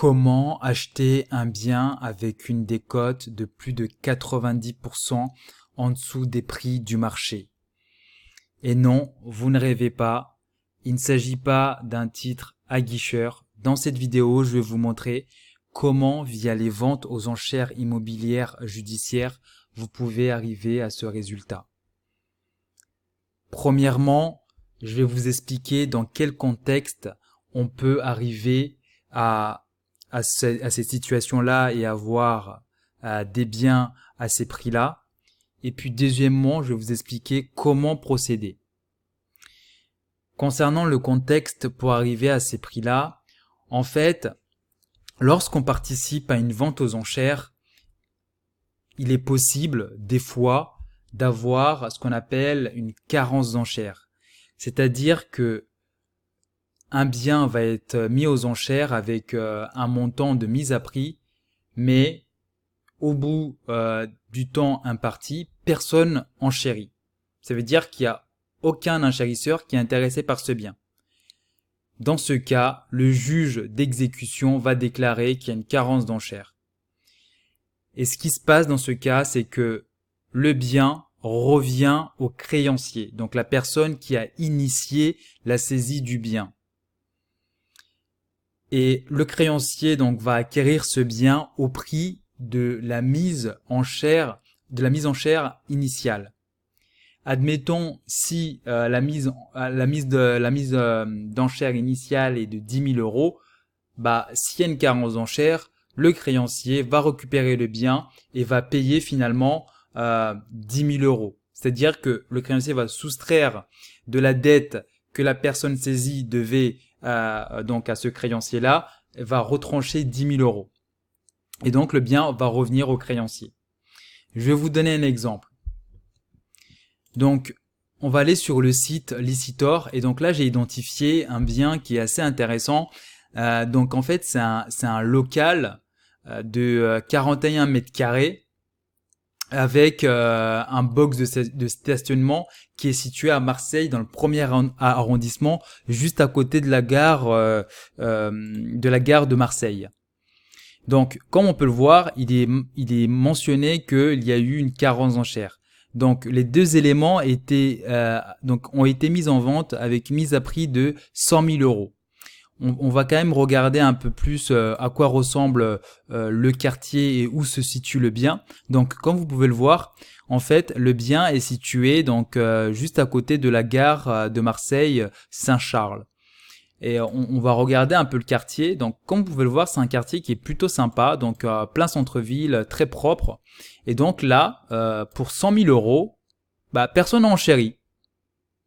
Comment acheter un bien avec une décote de plus de 90% en dessous des prix du marché? Et non, vous ne rêvez pas, il ne s'agit pas d'un titre aguicheur. Dans cette vidéo, je vais vous montrer comment, via les ventes aux enchères immobilières judiciaires, vous pouvez arriver à ce résultat. Premièrement, je vais vous expliquer dans quel contexte on peut arriver à cette situation-là et avoir des biens à ces prix-là. Et puis deuxièmement, je vais vous expliquer comment procéder. Concernant le contexte pour arriver à ces prix-là, en fait, lorsqu'on participe à une vente aux enchères, il est possible des fois d'avoir ce qu'on appelle une carence d'enchères. C'est-à-dire que un bien va être mis aux enchères avec un montant de mise à prix, mais au bout du temps imparti, personne enchérit. Ça veut dire qu'il n'y a aucun enchérisseur qui est intéressé par ce bien. Dans ce cas, le juge d'exécution va déclarer qu'il y a une carence d'enchères. Et ce qui se passe dans ce cas, c'est que le bien revient au créancier, donc la personne qui a initié la saisie du bien. Et le créancier donc va acquérir ce bien au prix de la mise en chair initiale. Admettons si la mise d'enchère initiale est de 10 000 euros, s'il y a une carence d'enchère, le créancier va récupérer le bien et va payer finalement 10 000 euros. C'est-à-dire que le créancier va soustraire de la dette que la personne saisie devait donc à ce créancier-là, va retrancher 10 000 euros. Et donc le bien va revenir au créancier. Je vais vous donner un exemple. Donc on va aller sur le site Licitor et donc là j'ai identifié un bien qui est assez intéressant. Donc en fait c'est un local de 41 mètres carrés avec un box de stationnement qui est situé à Marseille dans le premier arrondissement, juste à côté de la gare de Marseille. Donc, comme on peut le voir, il est mentionné qu'il y a eu une carence d'enchères. Donc, les deux éléments ont été mis en vente avec mise à prix de 100 000 euros. On va quand même regarder un peu plus à quoi ressemble le quartier et où se situe le bien. Donc, comme vous pouvez le voir, en fait, le bien est situé donc juste à côté de la gare de Marseille Saint-Charles. Et on va regarder un peu le quartier. Donc, comme vous pouvez le voir, c'est un quartier qui est plutôt sympa, donc plein centre-ville, très propre. Et donc là, pour 100 000 euros, personne n'a enchéri.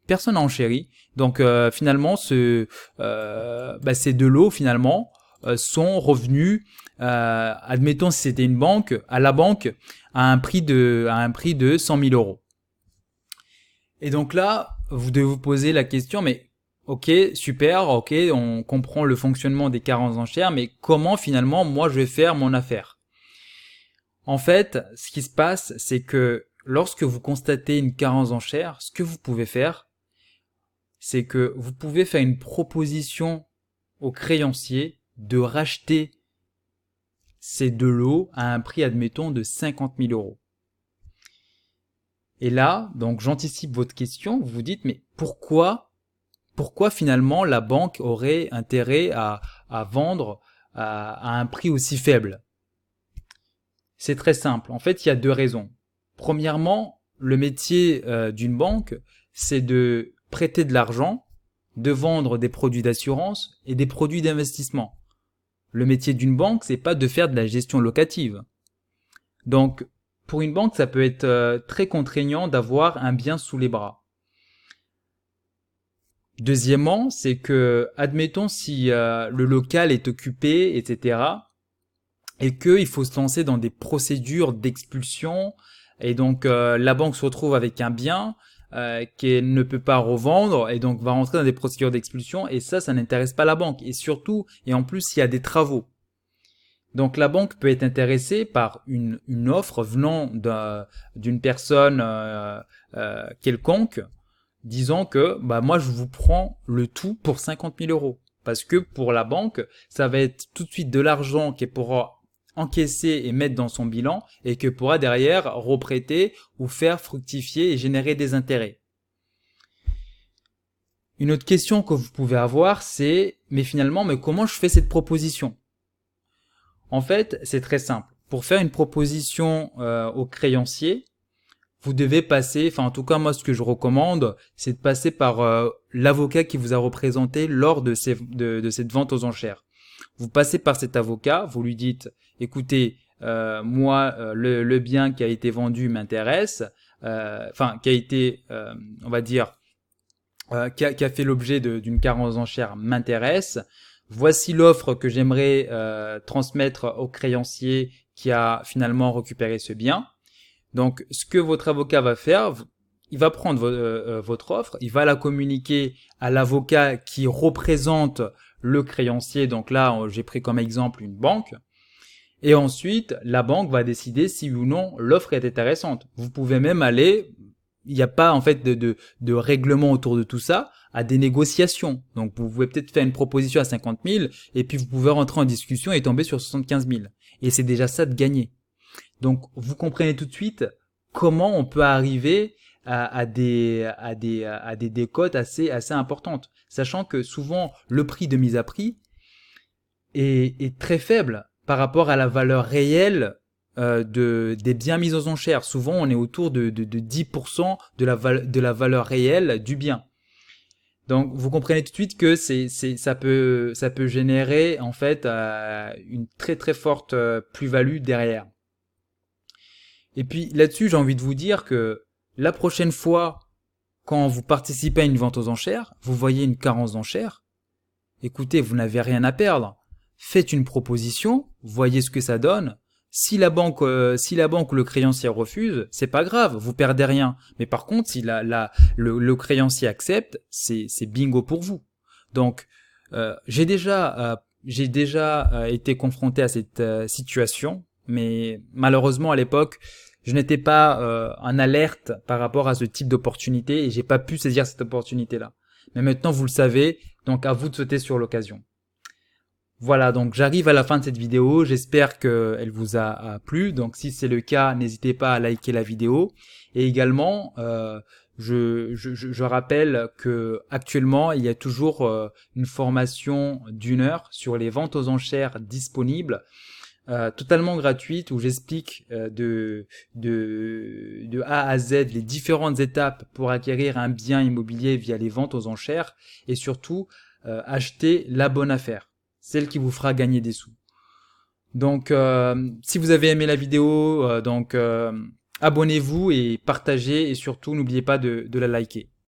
Personne n'a enchéri. Donc finalement, ces deux lots finalement sont revenus, admettons si c'était une banque, à la banque à un prix de 100 000 euros. Et donc là, vous devez vous poser la question, mais ok, super, ok, on comprend le fonctionnement des carences d'enchères, mais comment finalement moi je vais faire mon affaire? En fait, ce qui se passe, c'est que lorsque vous constatez une carence d'enchères, ce que vous pouvez faire, c'est que vous pouvez faire une proposition au créancier de racheter ces deux lots à un prix, admettons, de 50 000 euros. Et là, donc j'anticipe votre question, vous vous dites, mais pourquoi finalement la banque aurait intérêt à vendre à un prix aussi faible? C'est très simple. En fait, il y a deux raisons. Premièrement, le métier d'une banque, c'est de prêter de l'argent, de vendre des produits d'assurance et des produits d'investissement. Le métier d'une banque, c'est pas de faire de la gestion locative. Donc, pour une banque, ça peut être très contraignant d'avoir un bien sous les bras. Deuxièmement, c'est que, admettons si le local est occupé, etc., et qu'il faut se lancer dans des procédures d'expulsion, et donc la banque se retrouve avec un bien qu'elle ne peut pas revendre et donc va rentrer dans des procédures d'expulsion et ça n'intéresse pas la banque. Et surtout, et en plus, il y a des travaux. Donc la banque peut être intéressée par une offre venant d'une personne quelconque, disant que moi je vous prends le tout pour 50 000 euros. Parce que pour la banque, ça va être tout de suite de l'argent qu'elle pourra encaisser et mettre dans son bilan et que pourra derrière reprêter ou faire fructifier et générer des intérêts. Une autre question que vous pouvez avoir, c'est mais finalement, mais comment je fais cette proposition? En fait, c'est très simple. Pour faire une proposition au créancier, vous devez passer, enfin en tout cas moi ce que je recommande, c'est de passer par l'avocat qui vous a représenté lors de cette vente aux enchères. Vous passez par cet avocat, vous lui dites, écoutez, moi le bien qui a été vendu m'intéresse, enfin qui a été, on va dire, qui a fait l'objet d'une carence aux enchères m'intéresse. Voici l'offre que j'aimerais transmettre au créancier qui a finalement récupéré ce bien. Donc, ce que votre avocat va faire, il va prendre votre offre, il va la communiquer à l'avocat qui représente le créancier. Donc là, j'ai pris comme exemple une banque. Et ensuite, la banque va décider si ou non l'offre est intéressante. Vous pouvez même aller, il n'y a pas en fait de règlement autour de tout ça, à des négociations. Donc vous pouvez peut-être faire une proposition à 50 000 et puis vous pouvez rentrer en discussion et tomber sur 75 000. Et c'est déjà ça de gagner. Donc vous comprenez tout de suite comment on peut arriver à des décotes assez importantes, sachant que souvent le prix de mise à prix est très faible par rapport à la valeur réelle des biens mis aux enchères. Souvent on est autour de 10% de la valeur réelle du bien. Donc vous comprenez tout de suite que ça peut générer en fait une très très forte plus-value derrière. Et puis là-dessus, j'ai envie de vous dire que la prochaine fois, quand vous participez à une vente aux enchères, vous voyez une carence d'enchères, écoutez, vous n'avez rien à perdre. Faites une proposition, voyez ce que ça donne. Si la banque ou le créancier refuse, c'est pas grave, vous perdez rien. Mais par contre, si le créancier accepte, c'est bingo pour vous. Donc, j'ai déjà été confronté à cette situation, mais malheureusement à l'époque, je n'étais pas en alerte par rapport à ce type d'opportunité et j'ai pas pu saisir cette opportunité-là. Mais maintenant, vous le savez, donc à vous de sauter sur l'occasion. Voilà, donc j'arrive à la fin de cette vidéo, j'espère qu'elle vous a plu. Donc si c'est le cas, n'hésitez pas à liker la vidéo. Et également, je rappelle que actuellement, il y a toujours une formation d'1 heure sur les ventes aux enchères disponibles, totalement gratuite, où j'explique de A à Z les différentes étapes pour acquérir un bien immobilier via les ventes aux enchères et surtout acheter la bonne affaire, celle qui vous fera gagner des sous. Donc si vous avez aimé la vidéo, abonnez-vous et partagez et surtout n'oubliez pas de la liker.